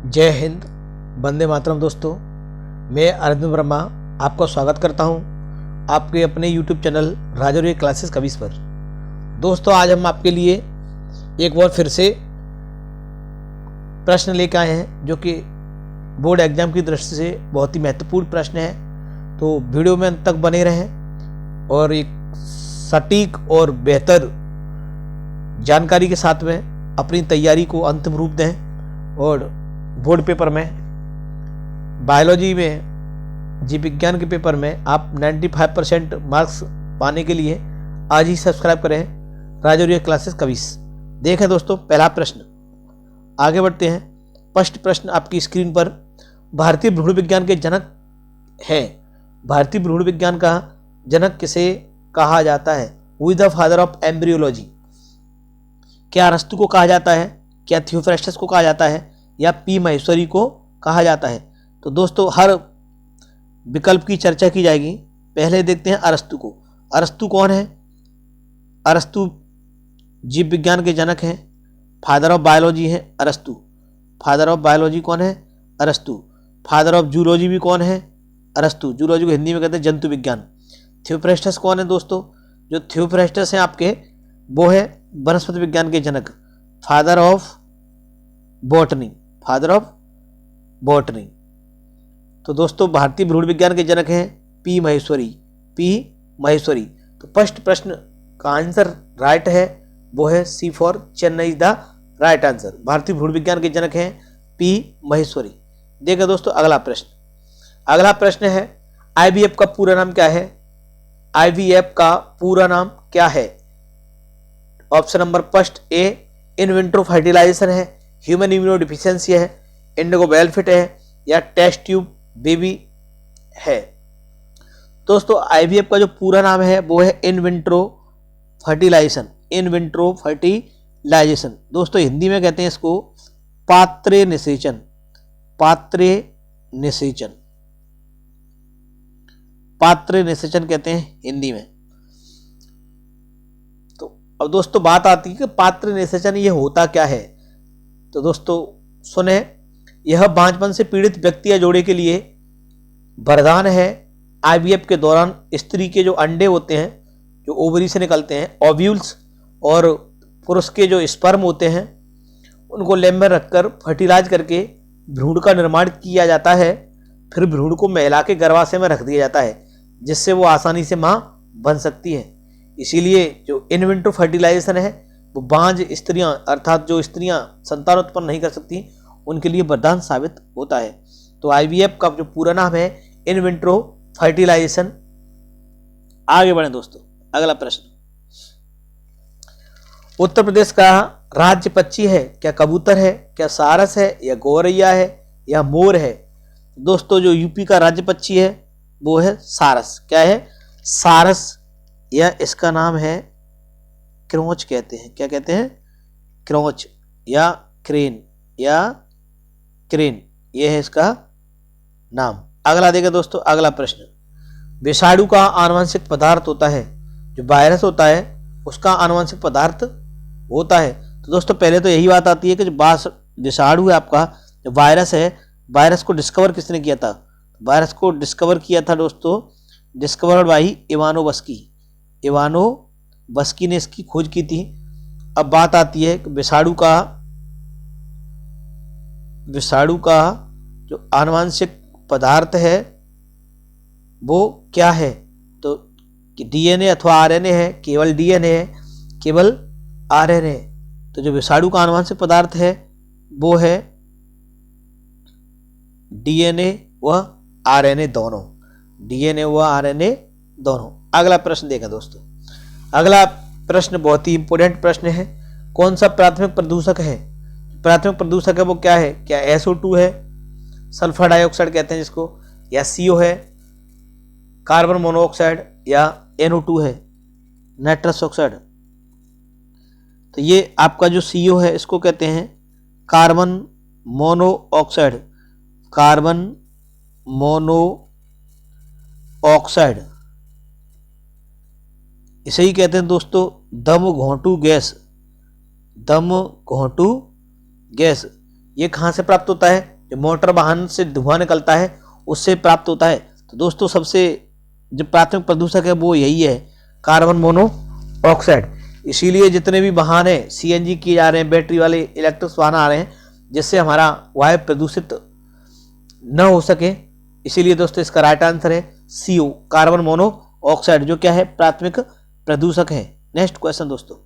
जय हिंद, वंदे मातरम। दोस्तों, मैं अरविंद वर्मा आपका स्वागत करता हूं आपके अपने YouTube चैनल राजौरी क्लासेस कविस पर। दोस्तों, आज हम आपके लिए एक बार फिर से प्रश्न लेकर आए हैं जो कि बोर्ड एग्जाम की दृष्टि से बहुत ही महत्वपूर्ण प्रश्न है। तो वीडियो में अंत तक बने रहें और एक सटीक और बेहतर जानकारी के साथ में अपनी तैयारी को अंतिम रूप दें और बोर्ड पेपर में बायोलॉजी में जीव विज्ञान के पेपर में आप 95% मार्क्स पाने के लिए आज ही सब्सक्राइब करें राजौरी क्लासेस कविस। देखें दोस्तों, पहला प्रश्न, आगे बढ़ते हैं। फर्स्ट प्रश्न आपकी स्क्रीन पर, भारतीय भ्रूण विज्ञान के जनक है। भारतीय भ्रूण विज्ञान का जनक किसे कहा जाता है? Who is the father of embryology? क्या अरस्तु को कहा जाता है, क्या थियोफ्रास्टस को कहा जाता है, या पी महेश्वरी को कहा जाता है? तो दोस्तों, हर विकल्प की चर्चा की जाएगी। पहले देखते हैं अरस्तु को। अरस्तु कौन है? अरस्तु जीव विज्ञान के जनक हैं, फादर ऑफ बायोलॉजी है अरस्तु। फादर ऑफ बायोलॉजी कौन है? अरस्तु। फादर ऑफ जूलॉजी भी कौन है? अरस्तु। जूलॉजी को हिंदी में कहते हैं जंतु विज्ञान। थियोफ्रास्टस कौन है दोस्तों? जो थियोफ्रास्टस हैं आपके, वो है वनस्पति विज्ञान के जनक, father of botany. Father of botany. तो दोस्तों, भारतीय भ्रूण विज्ञान के जनक हैं पी महेश्वरी। पी महेश्वरी। तो फर्स्ट प्रश्न का आंसर राइट है, वो है C for Chennai the right answer. भारतीय भ्रूण विज्ञान के जनक हैं पी महेश्वरी। देखिए दोस्तों, अगला प्रश्न। अगला प्रश्न है, आईवीएफ का पूरा नाम क्या है? आईवीएफ का पूरा नाम क्या है? Option number first A in vitro fertilization है, ह्यूमन इम्यूनो डिफिशियंसी है, इंडिगो बेलफिट है, या टेस्ट ट्यूब बेबी है। दोस्तों, आईवीएफ का जो पूरा नाम है वो है in vitro fertilization. In vitro fertilization दोस्तों, हिंदी में कहते हैं इसको पात्रे निषेचन। पात्रे निषेचन। पात्रे निषेचन कहते हैं हिंदी में। तो अब दोस्तों बात आती है कि पात्र निषेचन ये होता क्या है। तो दोस्तों सुने, यह बांझपन से पीड़ित व्यक्ति या जोड़े के लिए वरदान है। आईवीएफ के दौरान स्त्री के जो अंडे होते हैं, जो ओवरी से निकलते हैं, ओव्यूल्स, और पुरुष के जो स्पर्म होते हैं, उनको लैब में रखकर फर्टिलाइज करके भ्रूण का निर्माण किया जाता है। फिर भ्रूण को महिला के गर्भाशय में रख दिया जाता है, जिससे वो आसानी से मां बन सकती है। इसीलिए जो इन विट्रो फर्टिलाइजेशन है वो बांझ स्त्रियां, अर्थात जो स्त्रियां संतान उत्पन्न नहीं कर सकती, उनके लिए वरदान साबित होता है। तो आईवीएफ का जो पूरा नाम है इन विट्रो फर्टिलाइजेशन। आगे बढ़े दोस्तों, अगला प्रश्न। उत्तर प्रदेश का राज्य पक्षी है, क्या कबूतर है, क्या सारस है, या गौरैया है, या मोर है? दोस्तों, जो यूपी का राज्य पक्षी है वो है सारस। क्या है? सारस, या इसका नाम है क्रोच कहते हैं। क्या कहते हैं? क्रोच या क्रेन, या क्रेन, ये है इसका नाम। अगला देखें दोस्तों, अगला प्रश्न। विषाणु का आनुवंशिक पदार्थ होता है, जो वायरस होता है उसका आनुवंशिक पदार्थ होता है। तो दोस्तों, पहले तो यही बात आती है कि जो विषाणु है आपका, जो वायरस है, वायरस को डिस्कवर किसने किया था? वायरस को डिस्कवर किया था दोस्तों, डिस्कवर्ड बाई इवानोवस्की। इवानोवस्की ने इसकी खोज की थी। अब बात आती है कि विषाणु का जो आनुवंशिक पदार्थ है वो क्या है? तो डीएनए अथवा आरएनए है, केवल डीएनए है, केवल आरएनए। तो जो विषाणु का आनुवंशिक पदार्थ है वो है डीएनए व आरएनए दोनों। डीएनए व आरएनए दोनों। अगला प्रश्न देखें दोस्तों। अगला प्रश्न बहुत ही इंपॉर्टेंट प्रश्न है। कौन सा प्राथमिक प्रदूषक है? प्राथमिक प्रदूषक है वो क्या है? क्या SO2 है, सल्फर डाइऑक्साइड कहते हैं जिसको, या CO है, कार्बन मोनोऑक्साइड, या NO2 है, नाइट्रस ऑक्साइड? तो ये आपका जो CO है इसको कहते हैं कार्बन मोनोऑक्साइड। कार्बन मोनोऑक्साइड इसे ही कहते हैं दोस्तों दम घोंटू गैस। ये कहाँ से प्राप्त होता है? जो मोटर वाहन से धुआं निकलता है उससे प्राप्त होता है। तो दोस्तों सबसे जो प्राथमिक प्रदूषक है वो यही है, कार्बन मोनोऑक्साइड। इसीलिए जितने भी वाहन है सीएनजी किए जा रहे हैं, बैटरी वाले इलेक्ट्रिक वाहन आ रहे हैं, जिससे हमारा वायु प्रदूषित न हो सके। इसीलिए दोस्तों इसका राइट आंसर है CO, कार्बन मोनोऑक्साइड, जो क्या है, प्राथमिक प्रदूषक है। नेक्स्ट क्वेश्चन दोस्तों,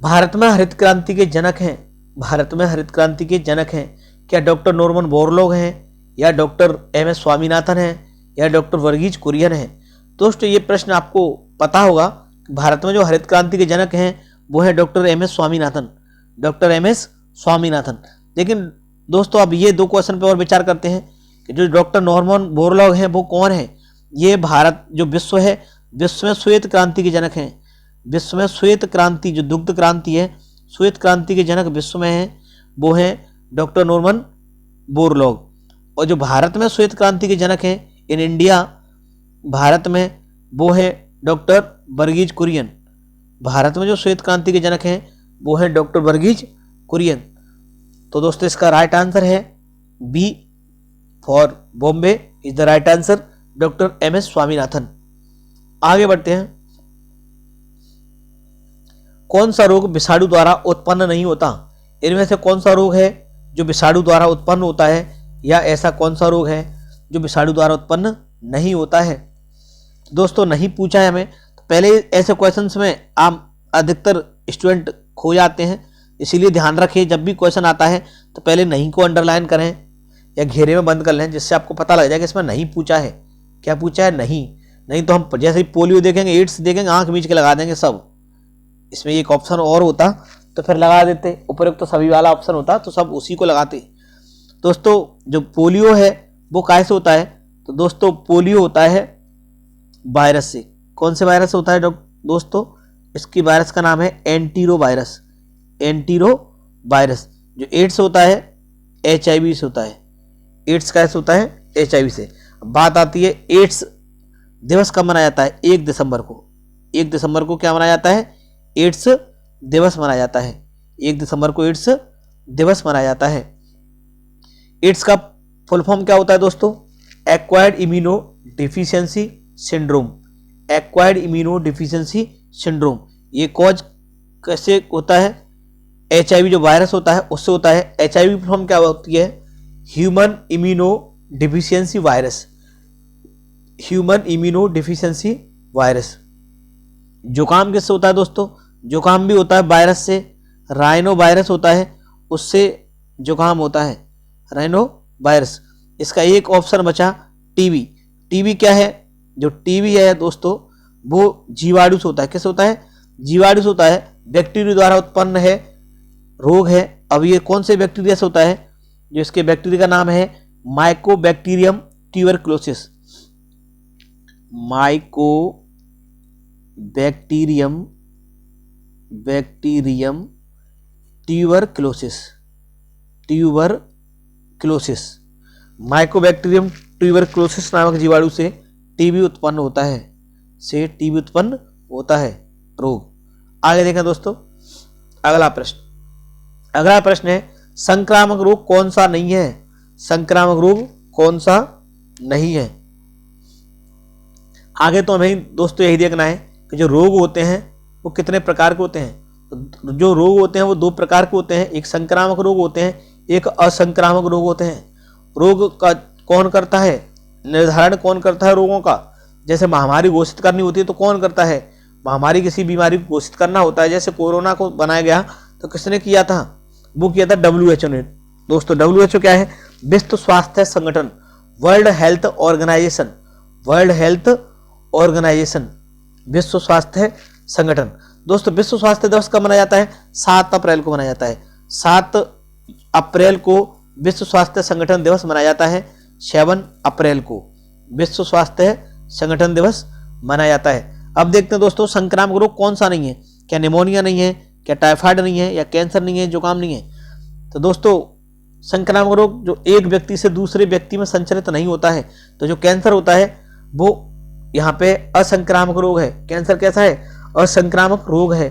भारत में हरित क्रांति के जनक हैं, भारत में हरित क्रांति के जनक हैं क्या डॉक्टर नॉर्मन बोरलॉग हैं, या डॉक्टर MS स्वामीनाथन हैं, या डॉक्टर वर्गीज कुरियन हैं? दोस्तों ये प्रश्न आपको पता होगा, भारत में जो हरित क्रांति के जनक हैं वो है doctor MS Swaminathan, doctor MS Swaminathan. लेकिन दोस्तों अब ये दो क्वेश्चन पे और विचार करते हैं कि जो डॉक्टर नॉर्मन बोरलॉग हैं वो कौन है? ये भारत जो विश्व है, विश्व में श्वेत क्रांति के जनक हैं। विश्व में श्वेत क्रांति, जो दुग्ध क्रांति है, श्वेत क्रांति के जनक विश्व में है वो है डॉक्टर नॉर्मन बोरलॉग। और जो भारत में श्वेत क्रांति के जनक हैं इन इंडिया, भारत में, वो है डॉक्टर वर्गीज कुरियन। भारत में जो श्वेत क्रांति के जनक हैं वो है डॉक्टर वर्गीज कुरियन। तो दोस्तों इसका राइट आंसर है B for Bombay is the right answer, doctor MS Swaminathan. आगे बढ़ते हैं, कौन सा रोग विषाणु द्वारा उत्पन्न नहीं होता? इनमें से कौन सा रोग है जो विषाणु द्वारा उत्पन्न होता है, या ऐसा कौन सा रोग है जो विषाणु द्वारा उत्पन्न नहीं होता है? दोस्तों नहीं पूछा है हमें, तो पहले ऐसे क्वेश्चंस में आप अधिकतर स्टूडेंट खो जाते हैं, इसीलिए ध्यान रखिए जब भी क्वेश्चन आता है तो पहले नहीं को अंडरलाइन करें या घेरे में बंद कर लें, जिससे आपको पता लग जाए कि इसमें नहीं पूछा है। क्या पूछा है? नहीं तो हम जैसे ही पोलियो देखेंगे, एड्स देखेंगे, आंख मीच के लगा देंगे सब। इसमें एक ऑप्शन और होता तो फिर लगा देते, उपयुक्त तो सभी वाला ऑप्शन होता तो सब उसी को लगाते। दोस्तों जो पोलियो है वो कैसे होता है? तो दोस्तों पोलियो होता है वायरस से। कौन से वायरस से होता है दोस्तों? इसकी वायरस का नाम है एंटीरो वायरस। Antero virus. जो एड्स होता है HIV से होता है। एड्स कैसे होता है? HIV से। बात आती है एड्स दिवस कब मनाया जाता है? 1 दिसंबर को। 1 दिसंबर को क्या मनाया जाता है? एड्स दिवस मनाया जाता है। 1 दिसंबर को एड्स दिवस मनाया जाता है। एड्स का फुल फॉर्म क्या होता है दोस्तों? Acquired immuno deficiency syndrome. Acquired immuno deficiency syndrome. ये कॉज कैसे होता है? HIV जो वायरस होता है उससे होता है। HIV फुल फॉर्म क्या होती है? Human immuno deficiency virus. Human immuno deficiency virus. जुकाम किससे होता है दोस्तों? जुकाम भी होता है वायरस से। राइनो वायरस होता है, उससे जुकाम होता है, राइनो वायरस। इसका एक ऑप्शन बचा टीबी। टीबी क्या है? जो टीबी है दोस्तों वो जीवाणु से होता है। किससे होता है? जीवाणु से होता है। बैक्टीरिया द्वारा उत्पन्न है रोग है। अब ये कौन से बैक्टीरिया से होता है? जो इसके बैक्टीरिया का नाम है Mycobacterium tuberculosis. Mycobacterium tuberculosis. Mycobacterium tuberculosis नामक जीवाणु से टीबी उत्पन्न होता है रोग। आगे देखें दोस्तों, अगला प्रश्न है संक्रामक रोग कौन सा नहीं है? संक्रामक रोग कौन सा नहीं है? आगे तो हमें दोस्तों यही देखना है कि जो रोग होते हैं वो कितने प्रकार के होते हैं। तो जो रोग होते हैं वो 2 प्रकार के होते हैं। एक संक्रामक रोग होते हैं, एक असंक्रामक रोग होते हैं। रोग का कौन करता है? निर्धारण कौन करता है रोगों का? जैसे महामारी घोषित करनी होती है तो कौन करता है? महामारी किसी बीमारी को घोषित करना होता है। जैसे कोरोना को बनाया गया तो किसने किया था? वो किया था WHO ने। दोस्तों WHO क्या है? विश्व स्वास्थ्य संगठन, वर्ल्ड हेल्थ ऑर्गेनाइजेशन। विश्व स्वास्थ्य संगठन। दोस्तों विश्व स्वास्थ्य दिवस कब मनाया जाता है? 7 अप्रैल को मनाया जाता है। 7 अप्रैल को विश्व स्वास्थ्य संगठन दिवस मनाया जाता है। 7 अप्रैल को विश्व स्वास्थ्य संगठन दिवस मनाया जाता है। अब देखते हैं दोस्तों संक्रामक रोग कौन सा नहीं है। क्या निमोनिया नहीं है? क्या टाइफाइड नहीं है? या कैंसर नहीं है? जुकाम नहीं है? तो दोस्तों संक्रामक रोग जो एक व्यक्ति से दूसरे व्यक्ति में संचरित नहीं होता है। तो जो कैंसर होता है वो यहाँ पे असंक्रामक रोग है। कैंसर कैसा है? असंक्रामक रोग है।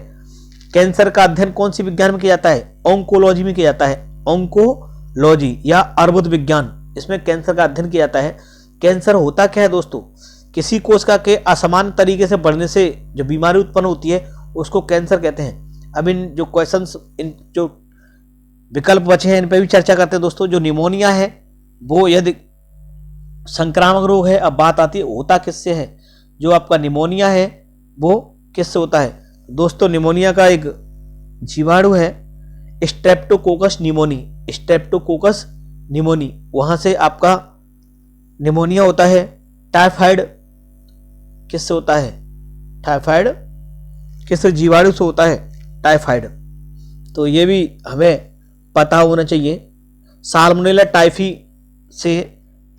कैंसर का अध्ययन कौन सी विज्ञान में किया जाता है? ऑन्कोलॉजी में किया जाता है। लॉजी या अर्बुद विज्ञान, इसमें कैंसर का अध्ययन किया जाता है। कैंसर होता क्या है दोस्तों, किसी कोशिका के असमान तरीके से बढ़ने से जो बीमारी उत्पन्न होती है उसको कैंसर कहते हैं। अब इन जो क्वेश्चंस, इन जो विकल्प बचे हैं इन पर भी चर्चा करते हैं दोस्तों। जो निमोनिया है वो यदि संक्रामक रोग है, अब बात आती है होता किससे है। जो आपका निमोनिया है वो किससे होता है दोस्तों, निमोनिया का एक जीवाणु है स्ट्रेप्टोकोकस निमोनी, स्ट्रेप्टोकोकस निमोनी, वहां से आपका निमोनिया होता है। टाइफाइड किससे होता है, टाइफाइड किस जीवाणु से होता है, टाइफाइड, तो ये भी हमें पता होना चाहिए। साल्मोनेला टाइफी से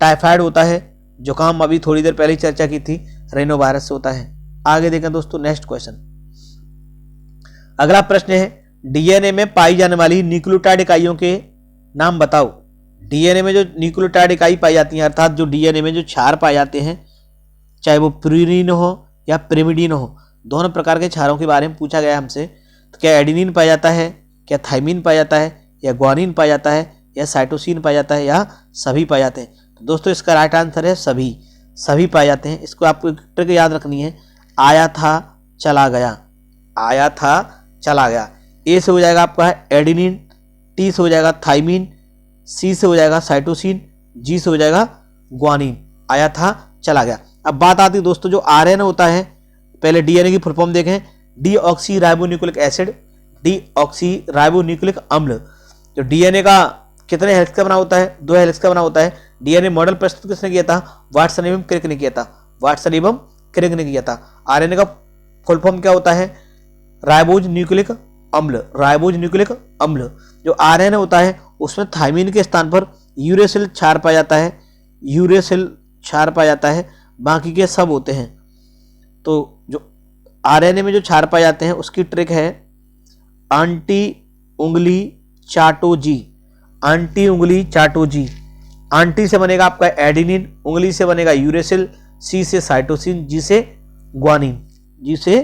टाइफाइड होता है। जुकाम अभी थोड़ी देर पहले चर्चा की थी, रेनोवायरस से होता है। आगे देखें दोस्तों नेक्स्ट क्वेश्चन। अगला प्रश्न है डीएनए में पाई जाने वाली न्यूक्लियोटाइड इकाइयों के नाम बताओ। डीएनए में जो न्यूक्लियोटाइड इकाई पाई जाती है, अर्थात जो डीएनए में जो क्षार पाए जाते हैं, चाहे वो प्यूरिन हो या पिरिमिडीन हो, दोनों प्रकार के क्षारों के बारे में पूछा गया हमसे। तो क्या एडेनिन पाया जाता है, क्या थाइमिन पाया जाता है, या ग्वानिन पाया जाता है, या साइटोसिन पाया जाता है, या सभी पाए जाते हैं। तो दोस्तों इसका राइट आंसर है सभी, सभी पाए जाते हैं। इसको आपको एक ट्रिक याद रखनी है, आया था चला गया, आया था चला गया। ए से हो जाएगा आपका एडेनिन, टी से हो जाएगा थाइमिन, सी से हो जाएगा साइटोसिन, जी से हो जाएगा ग्वानिन। आया था चला गया। अब बात आती है दोस्तों जो आरएनए होता है, पहले डीएनए की फुल फॉर्म देखें, deoxy ribonucleic acid, deoxy ribonucleic अम्ल। जो डीएनए का कितने हेलिक्स का बना होता है, 2 हेलिक्स का बना होता है। डीएनए मॉडल प्रस्तुत किसने किया था, वाटसन एवं क्रिक ने किया था, वाटसन एवं क्रिक ने किया था। आरएनए का फुल फॉर्म क्या होता है, राइबोज न्यूक्लिक अम्ल, राइबोज न्यूक्लिक अम्ल। जो आरएनए होता है उसमें थाइमिन के स्थान पर यूरेसिल क्षार पाया जाता है, यूरेसिल क्षार पाया जाता है, बाकी के सब होते हैं। तो जो आरएनए में जो क्षार पाए जाते हैं उसकी ट्रिक है आंटी उंगली चाटो जी, आंटी उंगली चाटो जी। आंटी से बनेगा आपका एडेनिन, उंगली से बनेगा यूरेसिल, सी से साइटोसिन, जी से ग्वानिन, जी से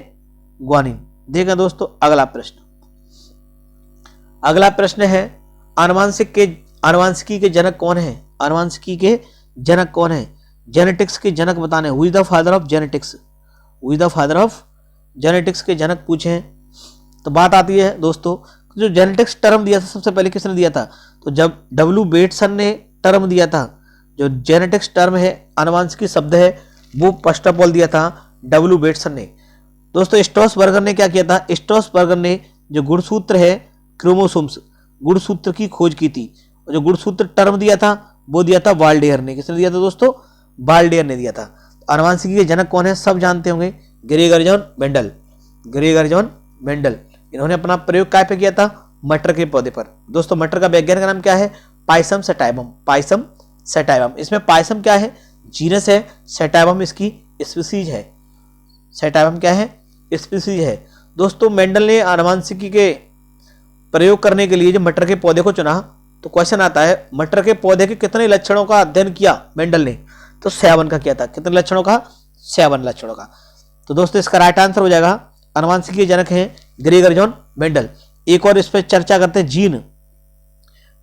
ग्वानिन। देखा दोस्तों अगला प्रश्न। अगला प्रश्न है आनुवांशिकी के जनक कौन है, आनुवांशिकी के जनक कौन है, जेनेटिक्स के जनक बताने। Who is the father of genetics, who is the father of genetics के जनक पूछे हैं। तो बात आती है दोस्तों जो जेनेटिक्स टर्म दिया था सबसे पहले किसने दिया था, तो जब डब्ल्यू बेटसन ने टर्म दिया था, जो जेनेटिक्स टर्म है आनुवांशिकी शब्द है वो फर्स्ट ऑफ ऑल दिया था डब्ल्यू बेटसन ने। दोस्तों स्ट्रॉसबर्गर ने क्या किया था, स्ट्रॉसबर्गर ने जो गुणसूत्र है क्रोमोसोम्स, गुणसूत्र की खोज की थी। और जो गुणसूत्र टर्म दिया था वो दिया था वाल्डेयर ने। किसने दिया था दोस्तों, वाल्डेयर ने दिया था। आनुवांशिकी के जनक कौन है सब जानते होंगे, Gregor John Mendel, Gregor John Mendel. इन्होंने अपना प्रयोग काय पे किया था, मटर के पौधे पर। दोस्तों मटर का वैज्ञानिक नाम क्या है, पाइसम सटाइवम, पाइसम सटाइवम। इसमें पाइसम क्या है, जीनस है, सटाइवम इसकी स्पीसीज है, सटाइवम क्या है, स्पीसीज है। दोस्तों मेंडल ने आनुवांशिकी के प्रयोग करने के लिए जो मटर के पौधे को चुना, तो क्वेश्चन आता है मटर के पौधे के कितने लक्षणों का अध्ययन किया मेंडल ने, तो 7 का किया था। कितने लक्षणों का, 7 लक्षणों का। तो दोस्तों इसका राइट आंसर हो जाएगा आनुवांशिकी के जनक हैं ग्रेगर जॉन मेंडल। एक और इस पर चर्चा करते हैं, जीन।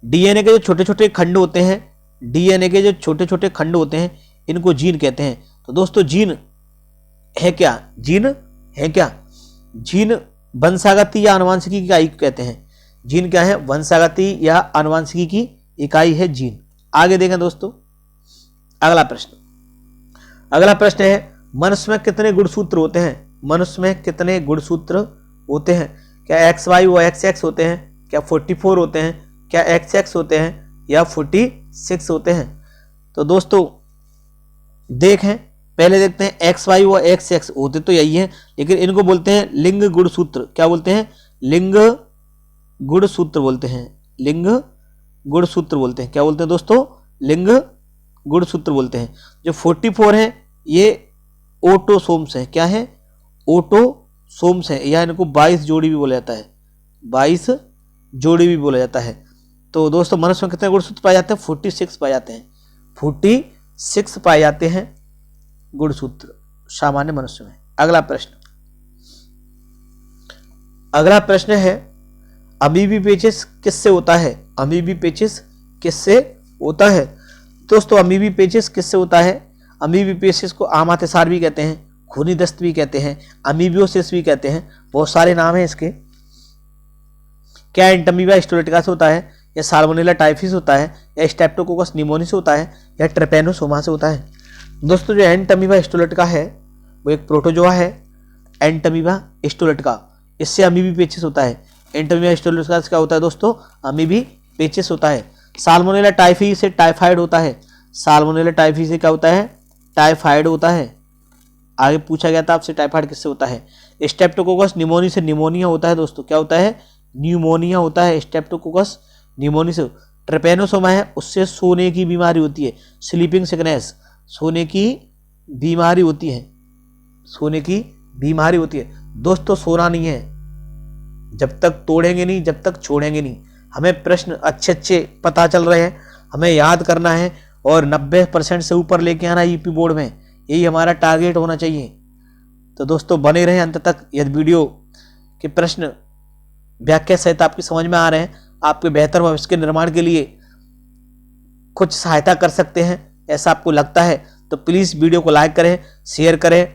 डीएनए के जो छोटे छोटे खंड होते हैं, डीएनए के जो छोटे छोटे खंड होते हैं इनको जीन कहते हैं। तो दोस्तों जीन है क्या, जीन है क्या, जीन वंशागति या आनुवांशिकी की इकाई कहते हैं। जीन क्या है, वंशागति या आनुवांशिकी की इकाई है जीन। आगे देखें दोस्तों अगला प्रश्न। अगला प्रश्न है मनुष्य में कितने गुणसूत्र होते हैं, मनुष्य में कितने गुणसूत्र होते हैं। क्या XY व XX होते हैं, क्या 44 होते हैं, क्या XX होते हैं, या 46 होते हैं। तो दोस्तों देखें पहले देखते हैं XY व XX होते तो यही है, लेकिन इनको बोलते हैं लिंग गुणसूत्र। क्या बोलते हैं, लिंग गुणसूत्र बोलते हैं, लिंग गुणसूत्र बोलते हैं। क्या बोलते हैं दोस्तों, लिंग गुणसूत्र बोलते हैं। जो 44 है ये ऑटोसोम्स है, क्या है, ऑटोसोम्स है, या इनको 22 जोड़ी भी बोला जाता है, 22 जोड़ी भी बोला जाता है। तो दोस्तों मनुष्य में कितने गुणसूत्र पाए जाते हैं, 46 पाए जाते हैं, 46 पाए जाते हैं गुणसूत्र सामान्य मनुष्य में। अगला प्रश्न, अगला प्रश्न है अमीबी पेचिस किससे होता है, अमीबी पेचिस किससे होता है? दोस्तों अमीबी पेचिस किससे होता है? अमीबी पेचिस को आम अतिसार भी कहते हैं, खूनी दस्त भी कहते हैं, अमीबियोसिस भी कहते हैं, बहुत सारे नाम हैं इसके। क्या एंटमीबा हिस्टोलिटिका से होता है, या साल्मोनेला टाइफी से होता है, या स्ट्रेप्टोकोकस निमोनी से होता है, या ट्रेपेनोसोमा से होता है? दोस्तों जो एंटमीबा हिस्टोलिटिका है वो एक प्रोटोजोआ है, एंटमीबा हिस्टोलिटिका, इससे अमीबी पेचिस होता है। एंटमीबा हिस्टोलिटिका से क्या होता है दोस्तों? अमीबी पेचिस होता है। साल्मोनेला टाइफी से टाइफाइड होता है, साल्मोनेला टाइफी से क्या होता है? टाइफाइड होता है। आगे पूछा गया था आपसे टाइफाइड किससे होता है? स्ट्रेप्टोकोकस निमोनी से निमोनिया होता है दोस्तों, क्या होता है? न्यूमोनिया होता है स्ट्रेप्टोकोकस निमोनी से। ट्रेपेनोसोमा है, उससे सोने की बीमारी होती है, स्लीपिंग सिकनेस, सोने की बीमारी होती है, सोने की बीमारी होती है। दोस्तों सोना नहीं है, जब तक तोड़ेंगे नहीं, जब तक छोड़ेंगे नहीं। हमें प्रश्न अच्छे अच्छे पता चल रहे हैं, हमें याद करना है और 90% से ऊपर लेके आना यूपी बोर्ड में, यही हमारा टारगेट होना चाहिए। तो दोस्तों बने रहें अंत तक। यदि वीडियो के प्रश्न व्याख्या सहित आपकी समझ में आ रहे हैं, आपके बेहतर भविष्य के निर्माण के लिए कुछ सहायता कर सकते हैं, ऐसा आपको लगता है तो प्लीज़ वीडियो को लाइक करें, शेयर करें,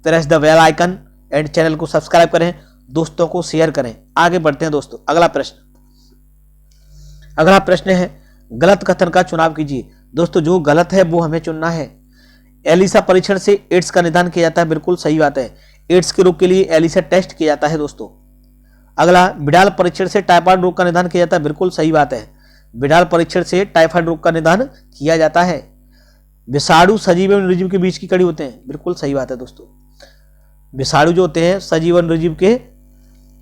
press the bell icon and channel को सब्सक्राइब करें, दोस्तों को शेयर करें। आगे बढ़ते हैं दोस्तों। अगला प्रश्न है गलत कथन का चुनाव कीजिए। दोस्तों जो गलत है वो हमें चुनना है। एलिसा परीक्षण से एड्स का निदान किया जाता है, बिल्कुल सही बात है। एड्स के रोग के लिए एलिसा टेस्ट किया जाता है दोस्तों। अगला बिडाल परीक्षण से टाइफाइड रोग का निदान किया जाता है, बिल्कुल सही बात है। बिडाल परीक्षण से टाइफाइड रोग का निदान किया जाता है। विषाणु सजीव एवं निर्जीव के बीच की कड़ी होते हैं, बिल्कुल सही बात है दोस्तों। विषाणु जो होते हैं सजीव और निर्जीव के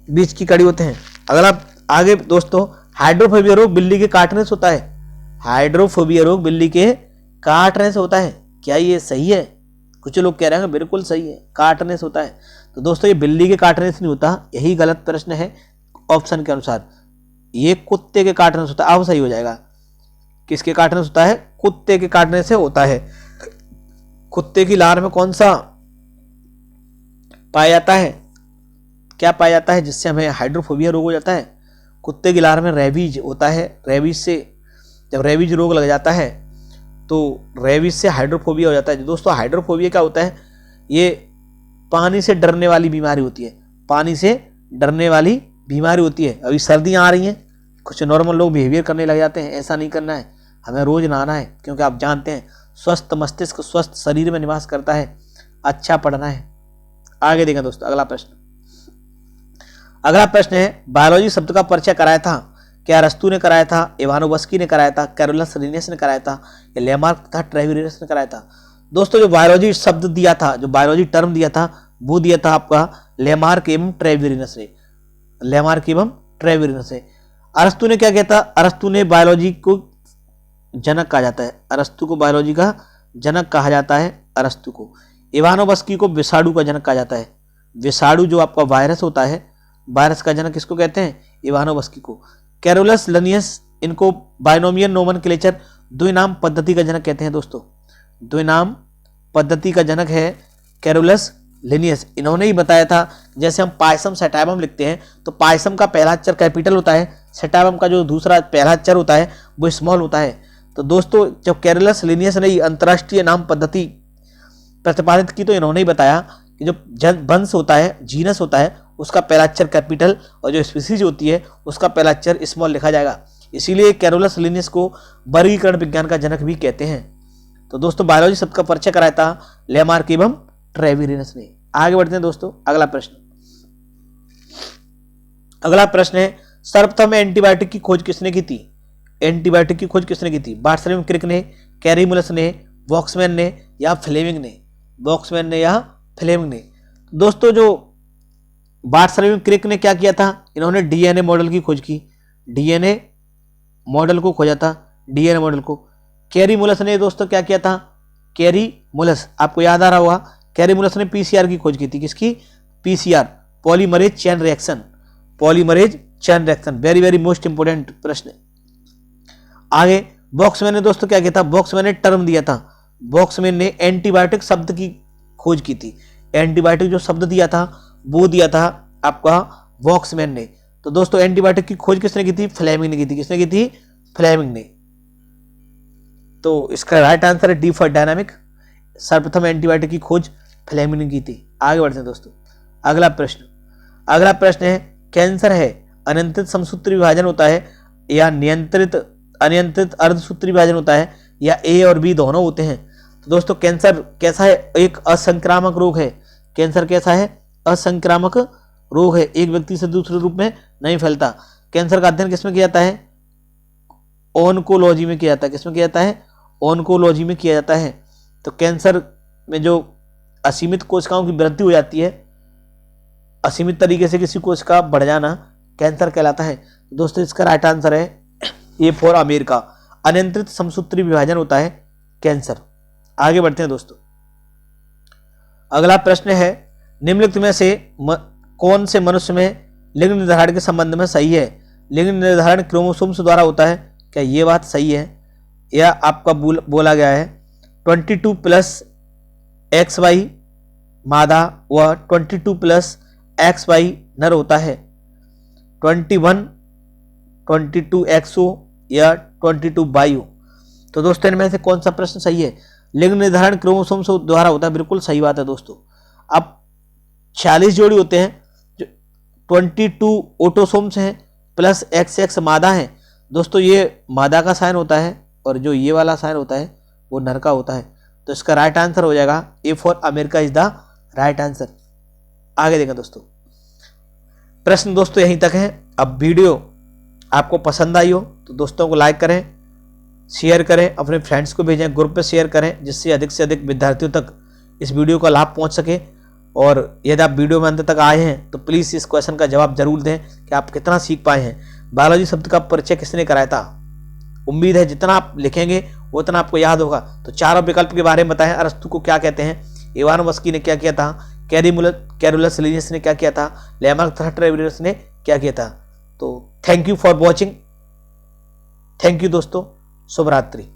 बीच की कड़ी होते हैं। अगला आगे दोस्तों हाइड्रोफोबिया रोग बिल्ली के काटने से होता है। हाइड्रोफोबिया रोग बिल्ली के काटने से होता है, क्या ये सही है? कुछ लोग कह रहे हैं बिल्कुल सही है, काटने से होता है। तो दोस्तों ये बिल्ली के काटने से नहीं होता, यही गलत प्रश्न है ऑप्शन के अनुसार। ये कुत्ते के काटने से होता है, अब सही हो जाएगा। किसके काटने से होता है? कुत्ते के काटने से होता है। कुत्ते की लार में कौन सा पाया जाता है? क्या पाया जाता है जिससे हमें हाइड्रोफोबिया रोग हो जाता है? कुत्ते की लार में रेबीज होता है। रेबीज से जब रेबीज रोग लग जाता है तो रेबीज से हाइड्रोफोबिया हो जाता है। दोस्तों हाइड्रोफोबिया क्या होता है? ये पानी से डरने वाली बीमारी होती है, पानी से डरने वाली बीमारी होती है। अभी सर्दियां आ रही हैं, कुछ नॉर्मल लोग बिहेवियर करने लग जाते हैं, ऐसा नहीं करना है, हमें रोज नहाना है, क्योंकि आप जानते हैं स्वस्थ मस्तिष्क स्वस्थ शरीर में निवास करता है। अच्छा पढ़ना है। आगे देखें दोस्तों अगला प्रश्न है बायोलॉजी शब्द का परिचय कराया था। क्या अरस्तु ने कराया था, इवानोवस्की ने कराया था, कैरोलस लिनियस ने कराया था, या लेमार्क तथा ट्रेविरियस ने कराया था? दोस्तों जो बायोलॉजी शब्द दिया था, जो बायोलॉजी टर्म दिया था, वो दिया था आपका लेमार्क एवं ट्रेविरियस ने। लेमार्क एवं ट्रेविरियस ने। अरस्तु ने क्या किया था? अरस्तु ने बायोलॉजी को जनक कहा जाता है, अरस्तु को बायोलॉजी का जनक कहा जाता है अरस्तु को। इवानोवस्की को विषाणु का जनक कहा जाता है। विषाणु जो आपका वायरस होता है, वायरस का जनक किसको कहते हैं? इवानोवस्की को। कैरोलस लिनियस, इनको बाइनोमियल नोमेनक्लेचर द्विनाम पद्धति का जनक कहते हैं दोस्तों। द्विनाम पद्धति का जनक है कैरोलस लिनियस। इन्होंने ही बताया था, जैसे हम पायसम सेटाइवम लिखते हैं तो पायसम का पहला अक्षर कैपिटल होता है, सेटाइवम का जो दूसरा पहला अक्षर होता है वो स्मॉल होता है। तो दोस्तों जब कैरोलस लिनियस ने अंतरराष्ट्रीय नाम पद्धति प्रतिपादित की तो इन्होंने ही बताया कि जो वंश होता है, जीनस होता है, उसका पहला अक्षर कैपिटल और जो स्पीसीज होती है उसका पहला अक्षर स्मॉल लिखा जाएगा। इसीलिए कैरोलस लिनियस को वर्गीकरण विज्ञान का जनक भी कहते हैं। तो दोस्तों बायोलॉजी शब्द का परिचय कराया था लेमार्क एवं ट्रेविरियस ने। आगे बढ़ते हैं दोस्तों अगला प्रश्न है सर्वप्रथम एंटीबायोटिक की खोज किसने की थी? एंटीबायोटिक की खोज किसने की थी? बार्थोलोमेव क्रिक ने, कैरीमुलस ने, वॉक्समैन ने, या फ्लेमिंग ने? वॉक्समैन ने या फ्लेमिंग ने? दोस्तों जो बार्थोलोमेव क्रिक ने क्या किया था? इन्होंने डीएनए मॉडल की खोज की, डीएनए मॉडल को खोजा था, डीएनए मॉडल को। कैरीमुलस ने दोस्तों क्या किया था? कैरीमुलस आपको याद आ रहा होगा, कैरीमुलस ने पीसीआर की खोज की थी। किसकी? PCR, polymerase chain reaction. Polymerase chain reaction, very very most important प्रश्न। आगे वॉक्समैन ने दोस्तों क्या किया था? वॉक्समैन ने टर्म दिया था, वॉक्समैन ने एंटीबायोटिक शब्द की खोज की थी। एंटीबायोटिक जो शब्द दिया था वो दिया था आपका वॉक्समैन ने। तो दोस्तों एंटीबायोटिक की खोज किसने की थी? फ्लेमिंग ने की थी। किसने की थी? फ्लेमिंग ने। तो इसका राइट आंसर है डी फॉर डायनामिक। सर्वप्रथम एंटीबायोटिक की खोज फ्लेमिंग ने की थी। आगे बढ़ते हैं दोस्तों। अगला प्रश्न है कैंसर है अनियंत्रित समसूत्री विभाजन होता है या अनियंत्रित अर्धसूत्री विभाजन होता है या ए और बी दोनों होते हैं। तो दोस्तों कैंसर कैसा है? एक असंक्रामक रोग है। कैंसर कैसा है? असंक्रामक रोग है, एक व्यक्ति से दूसरे रूप में नहीं फैलता। कैंसर का अध्ययन किसमें किया जाता है? ऑन्कोलॉजी में किया जाता है। किसमें किया जाता है? ऑन्कोलॉजी में किया जाता है। तो कैंसर में जो असीमित कोशिकाओं की वृद्धि हो जाती है, असीमित तरीके से किसी कोशिका बढ़ जाना कैंसर कहलाता है। दोस्तों इसका राइट आंसर है ए फॉर अमेरिका। अनियंत्रित समसूत्री विभाजन होता है कैंसर। आगे बढ़ते हैं दोस्तों। अगला प्रश्न है निम्नलिखित में से कौन से मनुष्य में लिंग निर्धारण के संबंध में सही है? लिंग निर्धारण क्रोमोसोम्स द्वारा होता है, क्या ये बात सही है? या आपका बोला गया है 22 प्लस XY मादा व 22 प्लस XY नर होता है, 21 22 XO या 22 बायो। तो दोस्तों इनमें से कौन सा प्रश्न सही है? लिंग निर्धारण क्रोमोसोम्स द्वारा होता है, बिल्कुल सही बात है दोस्तों। अब 46 जोड़ी होते हैं, जो 22 ऑटोसोम्स हैं प्लस XX मादा है। दोस्तों ये मादा का साइन होता है और जो ये वाला साइन होता है वो नर का होता है। तो इसका राइट आंसर हो जाएगा A for America is the right answer. आगे देखें दोस्तों। प्रश्न दोस्तों यहीं तक है। अब वीडियो आपको पसंद आई हो तो दोस्तों को लाइक करें, शेयर करें, अपने फ्रेंड्स को भेजें, ग्रुप पे शेयर करें, जिससे अधिक से अधिक विद्यार्थियों तक इस वीडियो का लाभ पहुंच सके। और यदि आप वीडियो में अंत तक आए हैं तो प्लीज़ इस क्वेश्चन का जवाब जरूर दें कि आप कितना सीख पाए हैं। बायोलॉजी शब्द का परिचय किसने कराया था? उम्मीद है जितना आप लिखेंगे उतना आपको याद होगा। तो चारों विकल्प के बारे में बताएं। अरस्तु को क्या कहते हैं? इवानोव्स्की ने क्या किया था? कैरोलस लिनियस ने क्या किया था? लेमार्क ट्रेवियस ने क्या किया था? तो thank you for watching. Thank you दोस्तों। शुभ रात्रि।